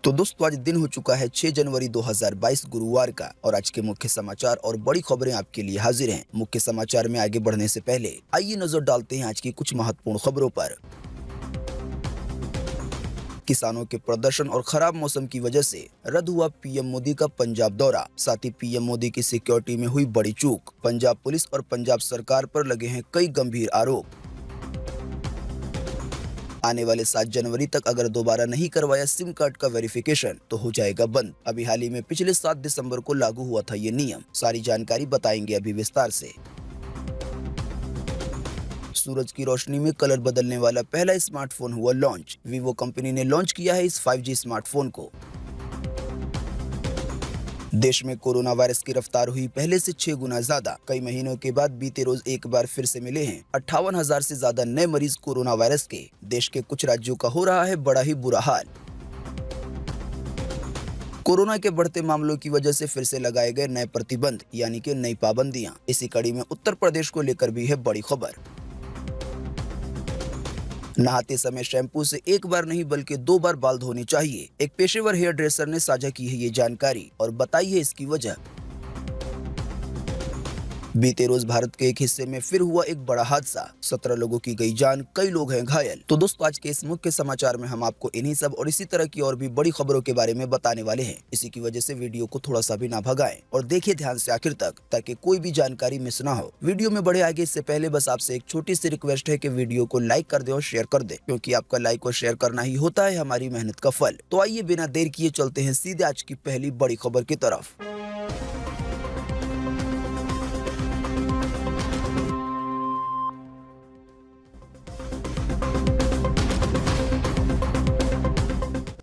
तो दोस्तों आज दिन हो चुका है 6 जनवरी 2022 गुरुवार का और आज के मुख्य समाचार और बड़ी खबरें आपके लिए हाजिर हैं। मुख्य समाचार में आगे बढ़ने से पहले आइए नजर डालते हैं आज की कुछ महत्वपूर्ण खबरों पर। किसानों के प्रदर्शन और खराब मौसम की वजह से रद्द हुआ पीएम मोदी का पंजाब दौरा। साथ ही पीएम मोदी की सिक्योरिटी में हुई बड़ी चूक। पंजाब पुलिस और पंजाब सरकार पर लगे हैं कई गंभीर आरोप। आने वाले 7 जनवरी तक अगर दोबारा नहीं करवाया सिम कार्ड का वेरिफिकेशन तो हो जाएगा बंद। अभी हाल ही में पिछले 7 दिसंबर को लागू हुआ था ये नियम। सारी जानकारी बताएंगे अभी विस्तार से। सूरज की रोशनी में कलर बदलने वाला पहला स्मार्टफोन हुआ लॉन्च। वीवो कंपनी ने लॉन्च किया है इस 5G स्मार्टफोन को। देश में कोरोना वायरस की रफ्तार हुई पहले से 6 गुना ज्यादा। कई महीनों के बाद बीते रोज एक बार फिर से मिले हैं 58,000 से ज्यादा नए मरीज कोरोना वायरस के। देश के कुछ राज्यों का हो रहा है बड़ा ही बुरा हाल। कोरोना के बढ़ते मामलों की वजह से फिर से लगाए गए नए प्रतिबंध यानी कि नई पाबंदियां। इसी कड़ी में उत्तर प्रदेश को लेकर भी है बड़ी खबर। नहाते समय शैम्पू से एक बार नहीं बल्कि 2 बार बाल धोने चाहिए। एक पेशेवर हेयर ड्रेसर ने साझा की है ये जानकारी और बताई है इसकी वजह। बीते रोज भारत के एक हिस्से में फिर हुआ एक बड़ा हादसा। 17 लोगों की गई जान, कई लोग हैं घायल। तो दोस्तों आज के इस मुख्य समाचार में हम आपको इन्हीं सब और इसी तरह की और भी बड़ी खबरों के बारे में बताने वाले हैं। इसी की वजह से वीडियो को थोड़ा सा भी ना भगाएं और देखिए ध्यान से आखिर तक ताकि कोई भी जानकारी मिस ना हो। वीडियो में बढ़े आगे इससे पहले बस आपसे एक छोटी सी रिक्वेस्ट है कि वीडियो को लाइक कर दे और शेयर कर दे, क्योंकि आपका लाइक और शेयर करना ही होता है हमारी मेहनत का फल। तो आइए बिना देर किए चलते हैं सीधे आज की पहली बड़ी खबर की तरफ।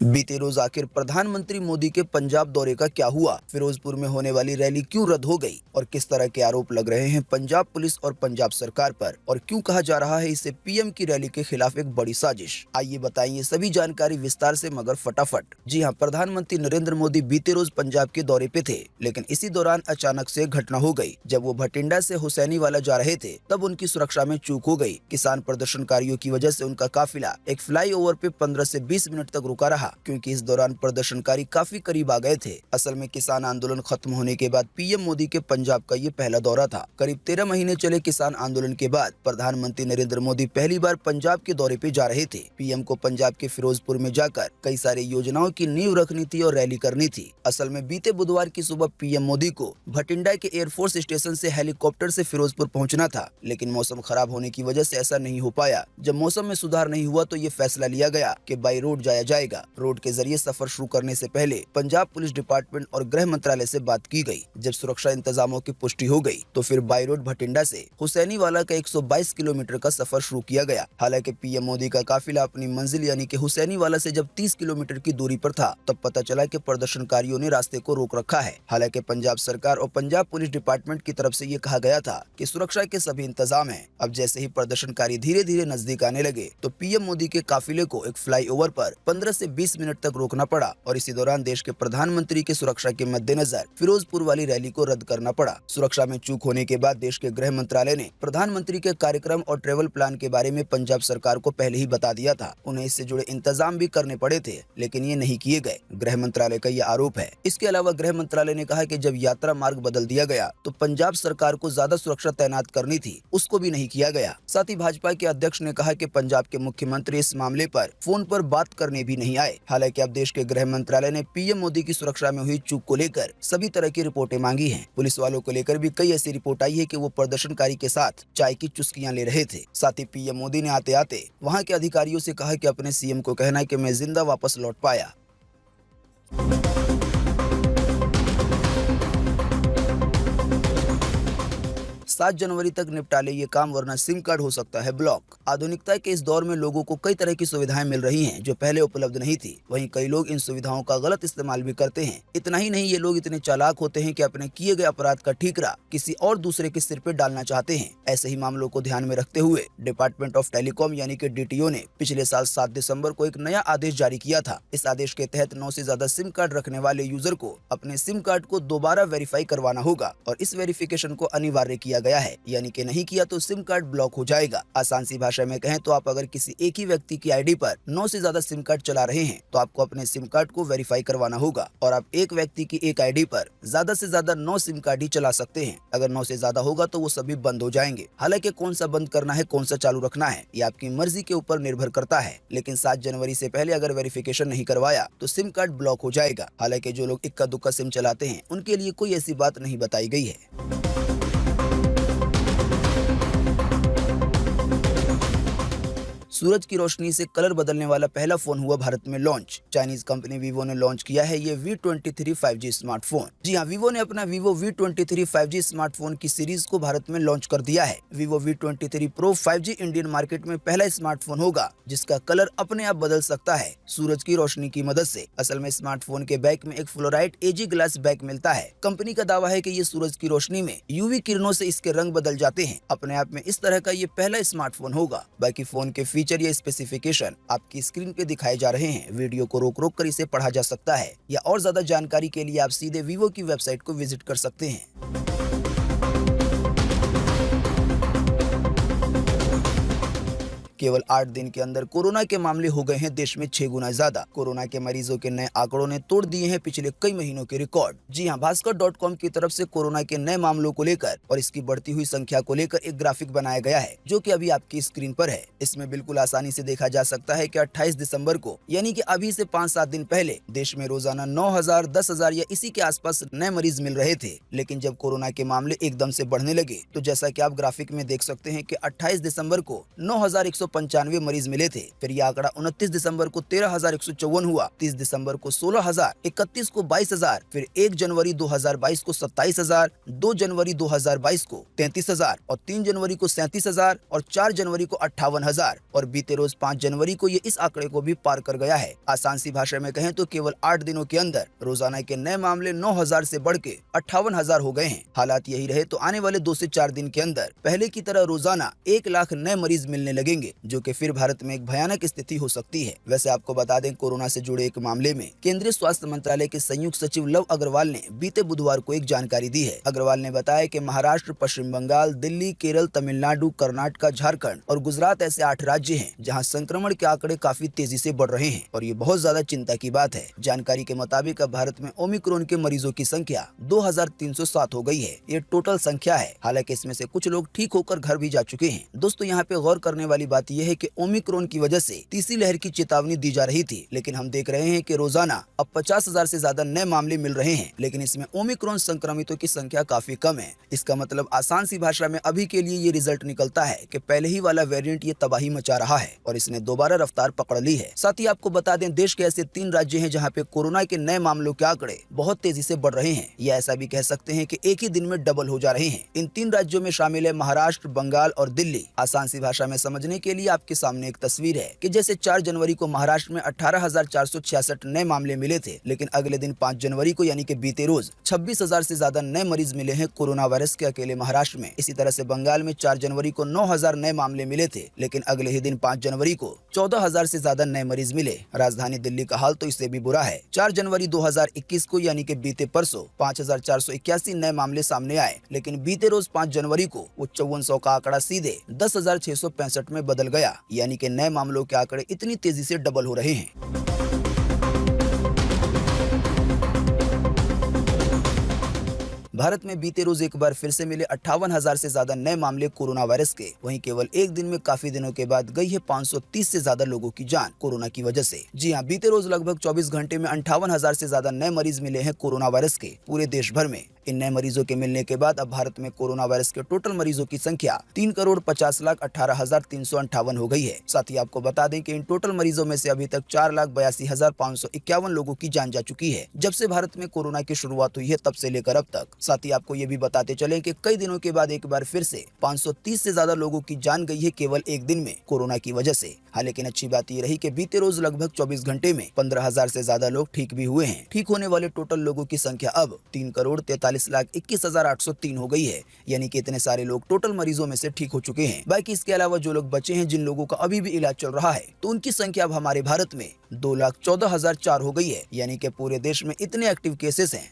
बीते रोज आखिर प्रधानमंत्री मोदी के पंजाब दौरे का क्या हुआ? फिरोजपुर में होने वाली रैली क्यों रद्द हो गई और किस तरह के आरोप लग रहे हैं पंजाब पुलिस और पंजाब सरकार पर, और क्यों कहा जा रहा है इसे पीएम की रैली के खिलाफ एक बड़ी साजिश? आइए बताइए सभी जानकारी विस्तार से मगर फटाफट। जी हाँ, प्रधानमंत्री नरेंद्र मोदी बीते रोज पंजाब के दौरे पे थे, लेकिन इसी दौरान अचानक से घटना हो गई। जब वो भटिंडा से हुसैनीवाला जा रहे थे तब उनकी सुरक्षा में चूक हो गई। किसान प्रदर्शनकारियों की वजह से उनका काफिला एक फ्लाईओवर पे 15 से 20 मिनट तक रुका रहा, क्योंकि इस दौरान प्रदर्शनकारी काफी करीब आ गए थे। असल में किसान आंदोलन खत्म होने के बाद पीएम मोदी के पंजाब का ये पहला दौरा था। करीब 13 महीने चले किसान आंदोलन के बाद प्रधानमंत्री नरेंद्र मोदी पहली बार पंजाब के दौरे पे जा रहे थे। पीएम को पंजाब के फिरोजपुर में जाकर कई सारी योजनाओं की नींव रखनी थी और रैली करनी थी। असल में बीते बुधवार की सुबह पीएम मोदी को भटिंडा के एयरफोर्स स्टेशन से हेलीकॉप्टर से फिरोजपुर पहुंचना था, लेकिन मौसम खराब होने की वजह से ऐसा नहीं हो पाया। जब मौसम में सुधार नहीं हुआ तो ये फैसला लिया गया कि बाई रोड जाया जाएगा। रोड के जरिए सफर शुरू करने से पहले पंजाब पुलिस डिपार्टमेंट और गृह मंत्रालय से बात की गई। जब सुरक्षा इंतजामों की पुष्टि हो गई तो फिर बाई रोड भटिंडा से हुसैनीवाला का 122 किलोमीटर का सफर शुरू किया गया। हालांकि पीएम मोदी का काफिला अपनी मंजिल यानी कि हुसैनीवाला से जब 30 किलोमीटर की दूरी पर था तब पता चला कि प्रदर्शनकारियों ने रास्ते को रोक रखा है। हालांकि पंजाब सरकार और पंजाब पुलिस डिपार्टमेंट की तरफ से ये कहा गया था कि सुरक्षा के सभी इंतजाम हैं। अब जैसे ही प्रदर्शनकारी धीरे धीरे नजदीक आने लगे तो पीएम मोदी के काफिले को एक फ्लाईओवर पर 15 से 20 मिनट तक रोकना पड़ा और इसी दौरान देश के प्रधानमंत्री की सुरक्षा के मद्देनजर फिरोजपुर वाली रैली को रद्द करना पड़ा। सुरक्षा में चूक होने के बाद देश के गृह मंत्रालय ने प्रधानमंत्री के कार्यक्रम और ट्रेवल प्लान के बारे में पंजाब सरकार को पहले ही बता दिया था। उन्हें इससे जुड़े इंतजाम भी करने पड़े थे, लेकिन ये नहीं किए गए। गृह मंत्रालय का ये आरोप है। इसके अलावा गृह मंत्रालय ने कहा कि जब यात्रा मार्ग बदल दिया गया तो पंजाब सरकार को ज्यादा सुरक्षा तैनात करनी थी, उसको भी नहीं किया गया। साथ ही भाजपा के अध्यक्ष ने कहा कि पंजाब के मुख्यमंत्री इस मामले पर फोन पर बात करने भी नहीं आए। हालांकि अब देश के गृह मंत्रालय ने पीएम मोदी की सुरक्षा में हुई चूक को लेकर सभी तरह की रिपोर्टें मांगी हैं। पुलिस वालों को लेकर भी कई ऐसी रिपोर्ट आई है कि वो प्रदर्शनकारी के साथ चाय की चुस्कियां ले रहे थे। साथ ही पीएम मोदी ने आते आते वहां के अधिकारियों से कहा कि अपने सीएम को कहना है कि मैं जिंदा वापस लौट पाया। 7 जनवरी तक निपटा ले ये काम, वरना सिम कार्ड हो सकता है ब्लॉक। आधुनिकता के इस दौर में लोगों को कई तरह की सुविधाएं मिल रही हैं जो पहले उपलब्ध नहीं थी। वहीं कई लोग इन सुविधाओं का गलत इस्तेमाल भी करते हैं। इतना ही नहीं, ये लोग इतने चालाक होते हैं कि अपने किए गए अपराध का ठीकरा किसी और दूसरे के सिर पर डालना चाहते हैं। ऐसे ही मामलों को ध्यान में रखते हुए डिपार्टमेंट ऑफ टेलीकॉम यानी कि डीटीओ ने पिछले साल 7 दिसंबर को एक नया आदेश जारी किया था। इस आदेश के तहत 9 से ज्यादा सिम कार्ड रखने वाले यूजर को अपने सिम कार्ड को दोबारा वेरीफाई करवाना होगा और इस वेरिफिकेशन को अनिवार्य किया गया है, यानी कि नहीं किया तो सिम कार्ड ब्लॉक हो जाएगा। आसान सी भाषा में कहें तो आप अगर किसी एक ही व्यक्ति की आईडी पर 9 से ज्यादा सिम कार्ड चला रहे हैं तो आपको अपने सिम कार्ड को वेरीफाई करवाना होगा और आप एक व्यक्ति की एक आईडी पर ज्यादा से ज्यादा 9 सिम कार्ड ही चला सकते हैं। अगर 9 से ज्यादा होगा तो वो सभी बंद हो जाएंगे। हालांकि कौन सा बंद करना है, कौन सा चालू रखना है, ये आपकी मर्जी के ऊपर निर्भर करता है, लेकिन 7 जनवरी से पहले अगर वेरिफिकेशन नहीं करवाया तो सिम कार्ड ब्लॉक हो जाएगा। हालांकि जो लोग इक्का दुक्का सिम चलाते हैं उनके लिए कोई ऐसी बात नहीं बताई गई है। सूरज की रोशनी से कलर बदलने वाला पहला फोन हुआ भारत में लॉन्च। चाइनीज कंपनी वीवो ने लॉन्च किया है ये V23 5G स्मार्टफोन। जी हाँ, वीवो ने अपना वीवो V23 5G स्मार्टफोन की सीरीज को भारत में लॉन्च कर दिया है। Vivo V23 Pro 5G Indian market में पहला स्मार्टफोन होगा जिसका कलर अपने आप बदल सकता है सूरज की रोशनी की मदद से। असल में स्मार्टफोन के बैक में एक फ्लोराइड AG ग्लास बैक मिलता है। कंपनी का दावा है कि ये सूरज की रोशनी में UV किरणों से इसके रंग बदल जाते हैं। अपने आप में इस तरह का ये पहला स्मार्टफोन होगा। बाकी फोन के फीचर या स्पेसिफिकेशन आपकी स्क्रीन पे दिखाए जा रहे हैं। वीडियो को रोक रोक कर इसे पढ़ा जा सकता है या और ज्यादा जानकारी के लिए आप सीधे वीवो की वेबसाइट को विजिट कर सकते हैं। केवल 8 दिन के अंदर कोरोना के मामले हो गए हैं देश में 6 गुना ज्यादा। कोरोना के मरीजों के नए आंकड़ों ने तोड़ दिए हैं पिछले कई महीनों के रिकॉर्ड। जी हां, भास्कर.com की तरफ से कोरोना के नए मामलों को लेकर और इसकी बढ़ती हुई संख्या को लेकर एक ग्राफिक बनाया गया है जो कि अभी आपकी स्क्रीन पर है। इसमें बिल्कुल आसानी से देखा जा सकता है कि 28 दिसंबर को यानी कि अभी से 5-7 दिन पहले देश में रोजाना 9,000, 10,000 या इसी के आसपास नए मरीज मिल रहे थे। लेकिन जब कोरोना के मामले एकदम से बढ़ने लगे तो जैसा कि आप ग्राफिक में देख सकते हैं कि 28 दिसंबर को 9,195 मरीज मिले थे। फिर यह आंकड़ा 29 दिसंबर को 13,154 हुआ, 30 दिसंबर को 16,000, 31 को 22,000, फिर 1 जनवरी 2022 को 27,000, 2 जनवरी 2022 को 33,000 और 3 जनवरी को 37,000 और 4 जनवरी को 58,000 और बीते रोज 5 जनवरी को ये इस आंकड़े को भी पार कर गया है। आसान सी भाषा में कहें तो केवल 8 दिनों के अंदर रोजाना के नए मामले 9,000 से बढ़ के 58,000 हो गए हैं। हालात यही रहे तो आने वाले 2 से 4 दिन के अंदर पहले की तरह रोजाना 1 लाख नए मरीज मिलने लगेंगे जो कि फिर भारत में एक भयानक स्थिति हो सकती है। वैसे आपको बता दें, कोरोना से जुड़े एक मामले में केंद्रीय स्वास्थ्य मंत्रालय के संयुक्त सचिव लव अग्रवाल ने बीते बुधवार को एक जानकारी दी है। अग्रवाल ने बताया कि महाराष्ट्र, पश्चिम बंगाल, दिल्ली, केरल, तमिलनाडु, कर्नाटक, झारखंड और गुजरात ऐसे 8 राज्य हैं जहां संक्रमण के आंकड़े काफी तेजी से बढ़ रहे हैं और ये बहुत ज्यादा चिंता की बात है। जानकारी के मुताबिक अब भारत में ओमिक्रॉन के मरीजों की संख्या 2,307 हो गई है। ये टोटल संख्या है। हालांकि इसमें से कुछ लोग ठीक होकर घर भी जा चुके हैं। दोस्तों, यहाँ पे गौर करने वाली बात यह है कि ओमिक्रॉन की वजह से तीसरी लहर की चेतावनी दी जा रही थी, लेकिन हम देख रहे हैं कि रोजाना अब 50,000 से ज्यादा नए मामले मिल रहे हैं, लेकिन इसमें ओमिक्रॉन संक्रमितों की संख्या काफी कम है। इसका मतलब आसान सी भाषा में अभी के लिए ये रिजल्ट निकलता है कि पहले ही वाला वेरिएंट ये तबाही मचा रहा है और इसने दोबारा रफ्तार पकड़ ली है। साथ ही आपको बता दें, देश के ऐसे 3 राज्य हैं जहाँ पे कोरोना के नए मामलों के आंकड़े बहुत तेजी से बढ़ रहे हैं, या ऐसा भी कह सकते हैं कि एक ही दिन में डबल हो जा रहे हैं। इन 3 राज्यों में शामिल है महाराष्ट्र, बंगाल और दिल्ली। आसान सी भाषा में समझने के लिए आपके सामने एक तस्वीर है कि जैसे 4 जनवरी को महाराष्ट्र में 18,466 नए मामले मिले थे, लेकिन अगले दिन 5 जनवरी को यानी कि बीते रोज 26,000 से ज्यादा नए मरीज मिले हैं कोरोना वायरस के अकेले महाराष्ट्र में। इसी तरह से बंगाल में 4 जनवरी को 9,000 नए मामले मिले थे, लेकिन अगले ही दिन 5 जनवरी को 14,000 से ज्यादा नए मरीज मिले। राजधानी दिल्ली का हाल तो इससे भी बुरा है। 4 जनवरी 2021 को यानी कि बीते परसों 5,481 नए मामले सामने आए, लेकिन बीते रोज 5 जनवरी को वो 5400 का आंकड़ा सीधे 10,665 में बदल गया, यानी कि नए मामलों के आंकड़े इतनी तेजी से डबल हो रहे हैं। भारत में बीते रोज एक बार फिर से मिले 58,000 से ज्यादा नए मामले कोरोना वायरस के। वहीं केवल एक दिन में काफी दिनों के बाद गई है 530 से ज्यादा लोगों की जान कोरोना की वजह से। जी हां, बीते रोज लगभग 24 घंटे में 58,000 से ज्यादा नए मरीज मिले हैं कोरोना वायरस के पूरे देश भर में। इन नए मरीजों के मिलने के बाद अब भारत में कोरोना वायरस के टोटल मरीजों की संख्या 3,50,18,358 हो गई है। साथ ही आपको बता दें कि इन टोटल मरीजों में से अभी तक 4,82,551 लोगों की जान जा चुकी है। जब से भारत में कोरोना की शुरुआत हुई है तब से लेकर अब तक। साथ ही आपको ये भी बताते चले कि कई दिनों के बाद एक बार फिर से 530 से ज्यादा लोगों की जान गई है केवल एक दिन में कोरोना की वजह से। हाँ, लेकिन अच्छी बात ये रही कि बीते रोज लगभग 24 घंटे में 15,000 से ज्यादा लोग ठीक भी हुए हैं। ठीक होने वाले टोटल लोगों की संख्या अब 3,43,21,803 हो गई है, यानी कि इतने सारे लोग टोटल मरीजों में से ठीक हो चुके हैं। बाकी इसके अलावा जो लोग बचे हैं, जिन लोगों का अभी भी इलाज चल रहा है, तो उनकी संख्या अब हमारे भारत में 2,14,004 हो गई है, यानी कि पूरे देश में इतने एक्टिव केसेस हैं।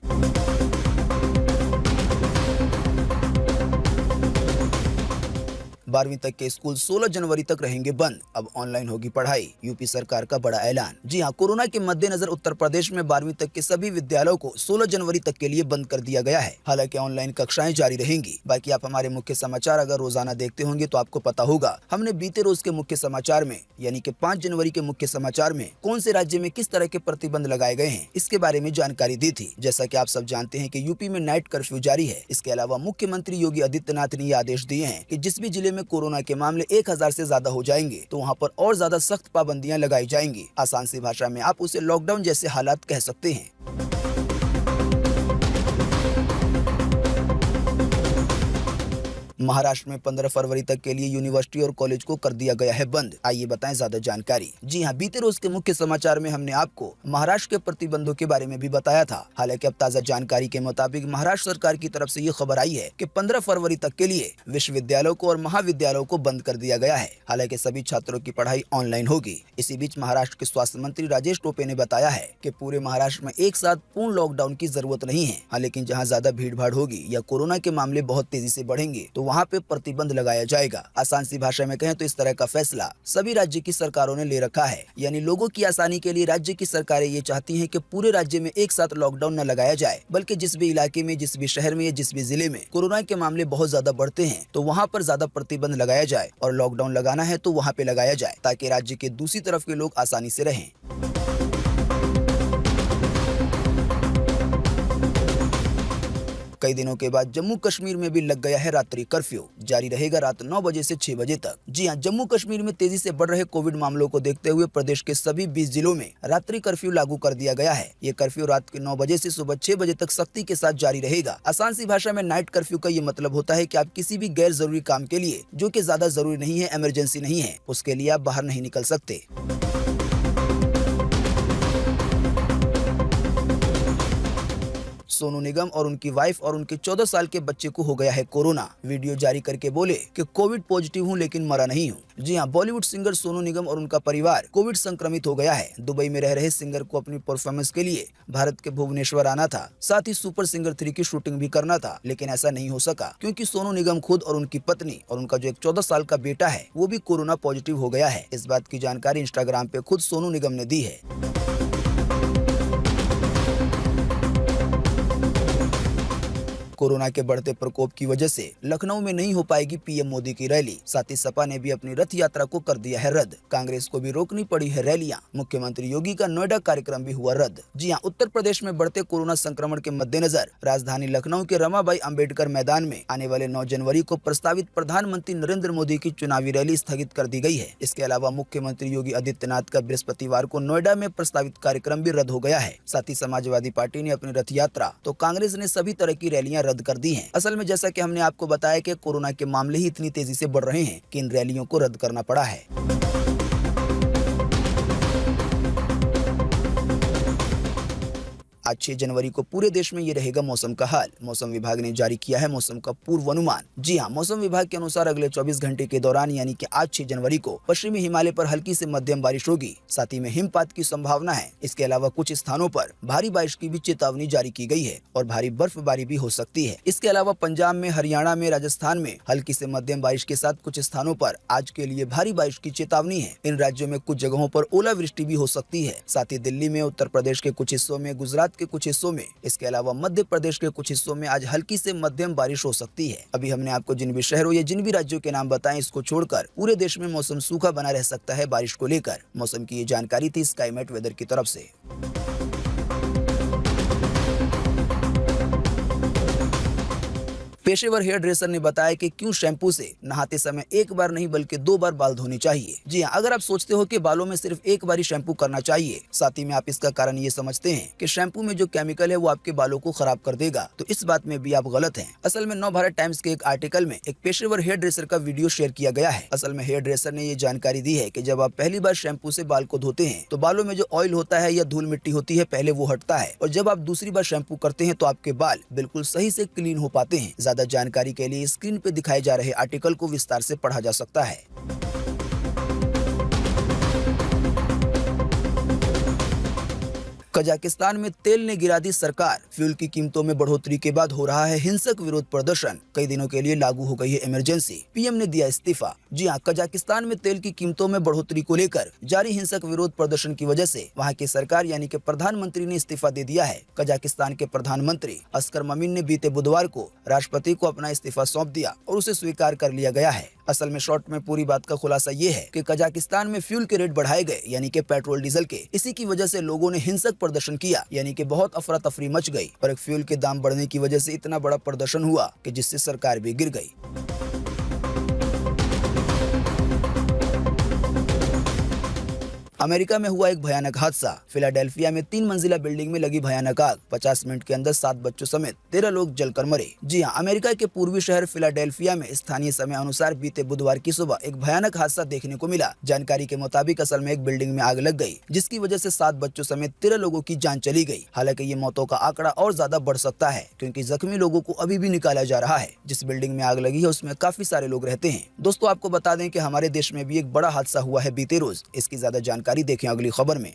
12वीं तक के स्कूल 16 जनवरी तक रहेंगे बंद। अब ऑनलाइन होगी पढ़ाई, यूपी सरकार का बड़ा ऐलान। जी हां, कोरोना के मद्देनजर उत्तर प्रदेश में 12वीं तक के सभी विद्यालयों को 16 जनवरी तक के लिए बंद कर दिया गया है। हालांकि ऑनलाइन कक्षाएं जारी रहेंगी। बाकी आप हमारे मुख्य समाचार अगर रोजाना देखते होंगे तो आपको पता होगा, हमने बीते रोज के मुख्य समाचार में यानी कि 5 जनवरी के मुख्य समाचार में कौन से राज्य में किस तरह के प्रतिबंध लगाए गए हैं इसके बारे में जानकारी दी थी। जैसा कि आप सब जानते हैं कि यूपी में नाइट कर्फ्यू जारी है। इसके अलावा मुख्यमंत्री योगी आदित्यनाथ ने ये आदेश दिए हैं कि जिस भी जिले में कोरोना के मामले 1000 से ज्यादा हो जाएंगे तो वहां पर और ज्यादा सख्त पाबंदियां लगाई जाएंगी। आसान सी भाषा में आप उसे लॉकडाउन जैसे हालात कह सकते हैं। महाराष्ट्र में 15 फरवरी तक के लिए यूनिवर्सिटी और कॉलेज को कर दिया गया है बंद। आइए बताएं ज्यादा जानकारी। जी हां, बीते रोज के मुख्य समाचार में हमने आपको महाराष्ट्र के प्रतिबंधों के बारे में भी बताया था। हालांकि अब ताजा जानकारी के मुताबिक महाराष्ट्र सरकार की तरफ से ये खबर आई है कि 15 फरवरी तक के लिए विश्वविद्यालयों को और महाविद्यालयों को बंद कर दिया गया है। हालांकि सभी छात्रों की पढ़ाई ऑनलाइन होगी। इसी बीच महाराष्ट्र के स्वास्थ्य मंत्री राजेश टोपे ने बताया है कि पूरे महाराष्ट्र में एक साथ पूर्ण लॉकडाउन की जरूरत नहीं है। हाँ, लेकिन जहाँ ज्यादा भीड़ भाड़ होगी या कोरोना के मामले बहुत तेजी से बढ़ेंगे तो वहाँ पे प्रतिबंध लगाया जाएगा। आसान सी भाषा में कहें तो इस तरह का फैसला सभी राज्य की सरकारों ने ले रखा है। यानी लोगों की आसानी के लिए राज्य की सरकारें ये चाहती हैं कि पूरे राज्य में एक साथ लॉकडाउन न लगाया जाए, बल्कि जिस भी इलाके में, जिस भी शहर में या जिस भी जिले में कोरोना के मामले बहुत ज्यादा बढ़ते हैं तो वहाँ पर ज्यादा प्रतिबंध लगाया जाए और लॉकडाउन लगाना है तो वहाँ पे लगाया जाए, ताकि राज्य के दूसरी तरफ के लोग आसानी से रहें। कई दिनों के बाद जम्मू कश्मीर में भी लग गया है रात्रि कर्फ्यू। जारी रहेगा रात 9 बजे से 6 बजे तक। जी हां, जम्मू कश्मीर में तेजी से बढ़ रहे कोविड मामलों को देखते हुए प्रदेश के सभी 20 जिलों में रात्रि कर्फ्यू लागू कर दिया गया है। ये कर्फ्यू रात के 9 बजे से सुबह 6 बजे तक सख्ती के साथ जारी रहेगा। आसान सी भाषा में नाइट कर्फ्यू का ये मतलब होता है कि आप किसी भी गैर जरूरी काम के लिए, जो कि ज्यादा जरूरी नहीं है, इमरजेंसी नहीं है, उसके लिए आप बाहर नहीं निकल सकते। सोनू निगम और उनकी वाइफ और उनके 14 साल के बच्चे को हो गया है कोरोना। वीडियो जारी करके बोले कि कोविड पॉजिटिव हूं लेकिन मरा नहीं हूं। जी हां, बॉलीवुड सिंगर सोनू निगम और उनका परिवार कोविड संक्रमित हो गया है। दुबई में रह रहे सिंगर को अपनी परफॉर्मेंस के लिए भारत के भुवनेश्वर आना था, साथ ही सुपर सिंगर 3 की शूटिंग भी करना था, लेकिन ऐसा नहीं हो सका क्योंकि सोनू निगम खुद और उनकी पत्नी और उनका जो एक 14 साल का बेटा है वो भी कोरोना पॉजिटिव हो गया है। इस बात की जानकारी इंस्टाग्राम पे खुद सोनू निगम ने दी है। कोरोना के बढ़ते प्रकोप की वजह से लखनऊ में नहीं हो पाएगी पीएम मोदी की रैली। साथ ही सपा ने भी अपनी रथ यात्रा को कर दिया है रद्द। कांग्रेस को भी रोकनी पड़ी है रैलियां। मुख्यमंत्री योगी का नोएडा कार्यक्रम भी हुआ रद्द। जी हां, उत्तर प्रदेश में बढ़ते कोरोना संक्रमण के मद्देनजर राजधानी लखनऊ के रमाबाई अंबेडकर मैदान में आने वाले 9 जनवरी को प्रस्तावित प्रधानमंत्री नरेंद्र मोदी की चुनावी रैली स्थगित कर दी गई है। इसके अलावा मुख्यमंत्री योगी आदित्यनाथ का बृहस्पतिवार को नोएडा में प्रस्तावित कार्यक्रम भी रद्द हो गया है। साथ ही समाजवादी पार्टी ने अपनी रथ यात्रा, तो कांग्रेस ने सभी तरह की रैलियां रद्द कर दी हैं। असल में जैसा कि हमने आपको बताया कि कोरोना के मामले ही इतनी तेजी से बढ़ रहे हैं कि इन रैलियों को रद्द करना पड़ा है। आज 6 जनवरी को पूरे देश में ये रहेगा मौसम का हाल। मौसम विभाग ने जारी किया है मौसम का पूर्वानुमान। जी हां, मौसम विभाग के अनुसार अगले 24 घंटे के दौरान यानी कि आज 6 जनवरी को पश्चिमी हिमालय पर हल्की से मध्यम बारिश होगी। साथ ही में हिमपात की संभावना है। इसके अलावा कुछ स्थानों पर भारी बारिश की भी चेतावनी जारी की गई है और भारी बर्फबारी भी हो सकती है। इसके अलावा पंजाब में, हरियाणा में, राजस्थान में हल्की से मध्यम बारिश के साथ कुछ स्थानों पर आज के लिए भारी बारिश की चेतावनी है। इन राज्यों में कुछ जगहों पर ओलावृष्टि भी हो सकती है। साथ ही दिल्ली में, उत्तर प्रदेश के कुछ हिस्सों में, गुजरात के कुछ हिस्सों में, इसके अलावा मध्य प्रदेश के कुछ हिस्सों में आज हल्की से मध्यम बारिश हो सकती है। अभी हमने आपको जिन भी शहरों या जिन भी राज्यों के नाम बताएं, इसको छोड़कर पूरे देश में मौसम सूखा बना रह सकता है बारिश को लेकर। मौसम की ये जानकारी थी स्काईमेट वेदर की तरफ से। पेशेवर हेयर ड्रेसर ने बताया कि क्यों शैम्पू से नहाते समय एक बार नहीं बल्कि 2 बार बाल धोने चाहिए। जी हां, अगर आप सोचते हो कि बालों में सिर्फ एक बार ही शैम्पू करना चाहिए, साथ ही में आप इसका कारण ये समझते हैं कि शैम्पू में जो केमिकल है वो आपके बालों को खराब कर देगा, तो इस बात में भी आप गलत हैं। असल में नवभारत टाइम्स के एक आर्टिकल में एक पेशेवर हेयर ड्रेसर का वीडियो शेयर किया गया है। असल में हेयर ड्रेसर ने ये जानकारी दी है कि जब आप पहली बार शैम्पू से बाल को धोते हैं तो बालों में जो ऑयल होता है या धूल मिट्टी होती है पहले वो हटता है, और जब आप दूसरी बार शैम्पू करते हैं तो आपके बाल बिल्कुल सही से क्लीन हो पाते हैं। ज्यादा जानकारी के लिए स्क्रीन पे दिखाए जा रहे आर्टिकल को विस्तार से पढ़ा जा सकता है। कजाकिस्तान में तेल ने गिरा दी सरकार। फ्यूल की कीमतों में बढ़ोतरी के बाद हो रहा है हिंसक विरोध प्रदर्शन। कई दिनों के लिए लागू हो गई है इमरजेंसी। पीएम ने दिया इस्तीफा। जी हां, कजाकिस्तान में तेल की कीमतों में बढ़ोतरी को लेकर जारी हिंसक विरोध प्रदर्शन की वजह से वहां की सरकार यानी कि प्रधानमंत्री ने इस्तीफा दे दिया है। कजाकिस्तान के प्रधानमंत्री अस्कर ममिन ने बीते बुधवार को राष्ट्रपति को अपना इस्तीफा सौंप दिया और उसे स्वीकार कर लिया गया है। असल में शॉर्ट में पूरी बात का खुलासा ये है कि कजाकिस्तान में फ्यूल के रेट बढ़ाए गए यानी कि पेट्रोल डीजल के। इसी की वजह से लोगों ने हिंसक प्रदर्शन किया यानी कि बहुत अफरा तफरी मच गई और एक फ्यूल के दाम बढ़ने की वजह से इतना बड़ा प्रदर्शन हुआ कि जिससे सरकार भी गिर गई। अमेरिका में हुआ एक भयानक हादसा। फिलाडेल्फिया में 3 मंजिला बिल्डिंग में लगी भयानक आग। 50 मिनट के अंदर 7 बच्चों समेत 13 लोग जलकर मरे। जी हां, अमेरिका के पूर्वी शहर फिलाडेल्फिया में स्थानीय समय अनुसार बीते बुधवार की सुबह एक भयानक हादसा देखने को मिला। जानकारी के मुताबिक असल में एक बिल्डिंग में आग लग गई, जिसकी वजह से 7 बच्चों समेत 13 लोगों की जान चली गई। हालांकि ये मौतों का आंकड़ा और ज्यादा बढ़ सकता है, क्योंकि जख्मी लोगों को अभी भी निकाला जा रहा है। जिस बिल्डिंग में आग लगी है उसमें काफी सारे लोग रहते हैं। दोस्तों, आपको बता दें कि हमारे देश में भी एक बड़ा हादसा हुआ है बीते रोज। इसकी ज्यादा जानकारी देखें अगली खबर में।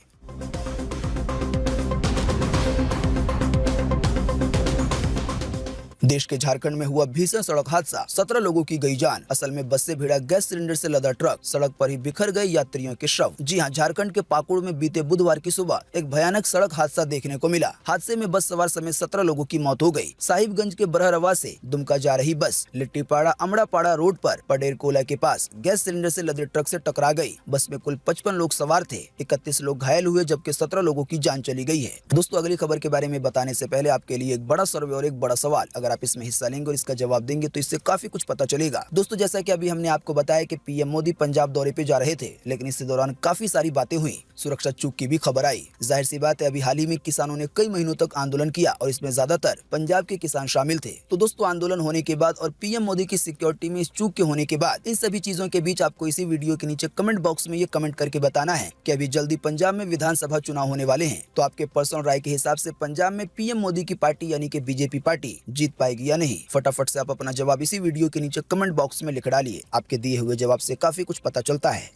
देश के झारखंड में हुआ भीषण सड़क हादसा। 17 लोगों की गई जान। असल में बस से भिड़ा गैस सिलेंडर से लदा ट्रक, सड़क पर ही बिखर गए यात्रियों के शव। जी हां, झारखंड के पाकुड़ में बीते बुधवार की सुबह एक भयानक सड़क हादसा देखने को मिला। हादसे में बस सवार समेत 17 लोगों की मौत हो गई। साहिबगंज के बरहरवा से दुमका जा रही बस लिट्टीपाड़ा अमड़ापाड़ा रोड पर पडेर कोला के पास गैस सिलेंडर से लदे ट्रक से टकरा गई। बस में कुल 55 लोग सवार थे। 31 लोग घायल हुए, जबकि 17 लोगों की जान चली गई है। दोस्तों, अगली खबर के बारे में बताने से पहले आपके लिए एक बड़ा सर्वे और एक बड़ा सवाल। अगर आप इसमें हिस्सा लेंगे और इसका जवाब देंगे तो इससे काफी कुछ पता चलेगा। दोस्तों, जैसा कि अभी हमने आपको बताया कि पीएम मोदी पंजाब दौरे पे जा रहे थे, लेकिन इस दौरान काफी सारी बातें हुई। सुरक्षा चूक की भी खबर आई। जाहिर सी बात है, अभी हाल ही में किसानों ने कई महीनों तक आंदोलन किया और इसमें ज्यादातर पंजाब के किसान शामिल थे। तो दोस्तों, आंदोलन होने के बाद और पीएम मोदी की सिक्योरिटी में इस चूक के होने के बाद इन सभी चीजों के बीच आपको इसी वीडियो के नीचे कमेंट बॉक्स में ये कमेंट करके बताना है कि अभी जल्दी पंजाब में विधानसभा चुनाव होने वाले हैं। तो आपके पर्सनल राय के हिसाब से पंजाब में पीएम मोदी की पार्टी यानी कि बीजेपी पार्टी जीत पाएगी या नहीं? फटाफट से आप अपना जवाब इसी वीडियो के नीचे कमेंट बॉक्स में लिख डालिए। आपके दिए हुए जवाब से काफी कुछ पता चलता है।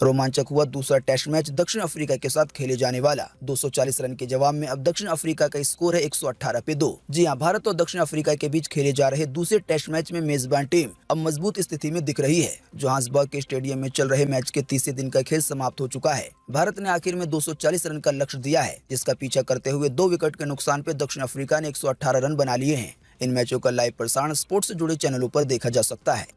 रोमांचक हुआ दूसरा टेस्ट मैच दक्षिण अफ्रीका के साथ खेले जाने वाला। 240 रन के जवाब में अब दक्षिण अफ्रीका का स्कोर है 118 पे 2। जी हां, भारत और दक्षिण अफ्रीका के बीच खेले जा रहे दूसरे टेस्ट मैच में मेजबान टीम अब मजबूत स्थिति में दिख रही है। जोहान्सबर्ग के स्टेडियम में चल रहे मैच के तीसरे दिन का खेल समाप्त हो चुका है। भारत ने आखिर में 240 रन का लक्ष्य दिया है, जिसका पीछा करते हुए 2 विकेट के नुकसान पे दक्षिण अफ्रीका ने 118 रन बना लिए हैं। इन मैचों का लाइव प्रसारण स्पोर्ट्स से जुड़े चैनलों पर देखा जा सकता है।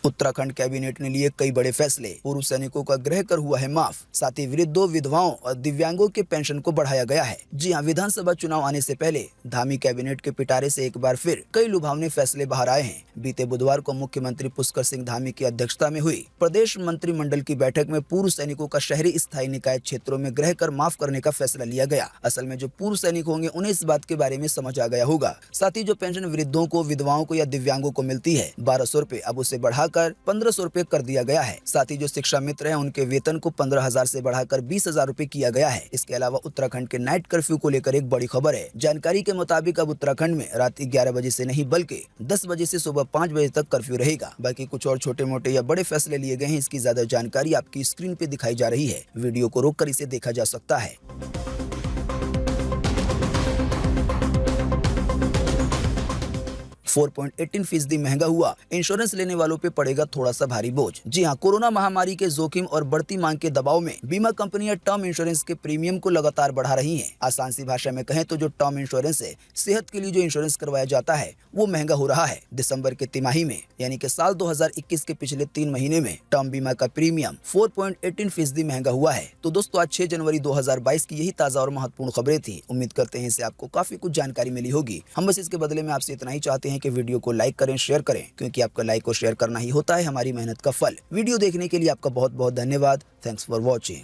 उत्तराखंड कैबिनेट ने लिए कई बड़े फैसले। पूर्व सैनिकों का गृह कर हुआ है माफ। साथ ही वृद्धों, विधवाओं और दिव्यांगों के पेंशन को बढ़ाया गया है। जी हां, विधानसभा चुनाव आने से पहले धामी कैबिनेट के पिटारे से एक बार फिर कई लुभावने फैसले बाहर आए हैं। बीते बुधवार को मुख्यमंत्री पुष्कर सिंह धामी की अध्यक्षता में हुई प्रदेश मंत्रिमंडल की बैठक में पूर्व सैनिकों का शहरी स्थायी निकाय क्षेत्रों में गृह कर माफ करने का फैसला लिया गया। असल में जो पूर्व सैनिक होंगे उन्हें इस बात के बारे में समझ आ गया होगा। साथ ही जो पेंशन वृद्धों को, विधवाओं को या दिव्यांगों को मिलती है 1200 रुपए, अब उसे बढ़ाकर 1500 रुपए कर दिया गया है। साथ ही जो शिक्षा मित्र हैं उनके वेतन को 15,000 से बढ़ाकर 20,000 रुपए किया गया है। इसके अलावा उत्तराखंड के नाइट कर्फ्यू को लेकर एक बड़ी खबर है। जानकारी के मुताबिक अब उत्तराखंड में रात 11 बजे से नहीं बल्कि 10 बजे से सुबह 5 बजे तक कर्फ्यू रहेगा। बाकी कुछ और छोटे मोटे या बड़े फैसले लिए गए हैं, इसकी ज्यादा जानकारी आपकी स्क्रीन पे दिखाई जा रही है। वीडियो को रोककर इसे देखा जा सकता है। 4.18% महंगा हुआ। इंश्योरेंस लेने वालों पे पड़ेगा थोड़ा सा भारी बोझ। जी हां, कोरोना महामारी के जोखिम और बढ़ती मांग के दबाव में बीमा कंपनियां टर्म इंश्योरेंस के प्रीमियम को लगातार बढ़ा रही हैं। आसान सी भाषा में कहें तो जो टर्म इंश्योरेंस है, सेहत के लिए जो इंश्योरेंस करवाया जाता है वो महंगा हो रहा है। दिसंबर के तिमाही में यानी कि साल 2021 के पिछले 3 महीने में टर्म बीमा का प्रीमियम 4.18% महंगा हुआ है। तो दोस्तों, आज 6 जनवरी 2022 की यही ताजा और महत्वपूर्ण खबरें थी। उम्मीद करते हैं इससे आपको काफी कुछ जानकारी मिली होगी। हम बस इसके बदले में आपसे इतना ही चाहते हैं कि वीडियो को लाइक करें, शेयर करें, क्योंकि आपका लाइक और शेयर करना ही होता है हमारी मेहनत का फल। वीडियो देखने के लिए आपका बहुत बहुत धन्यवाद। Thanks for watching.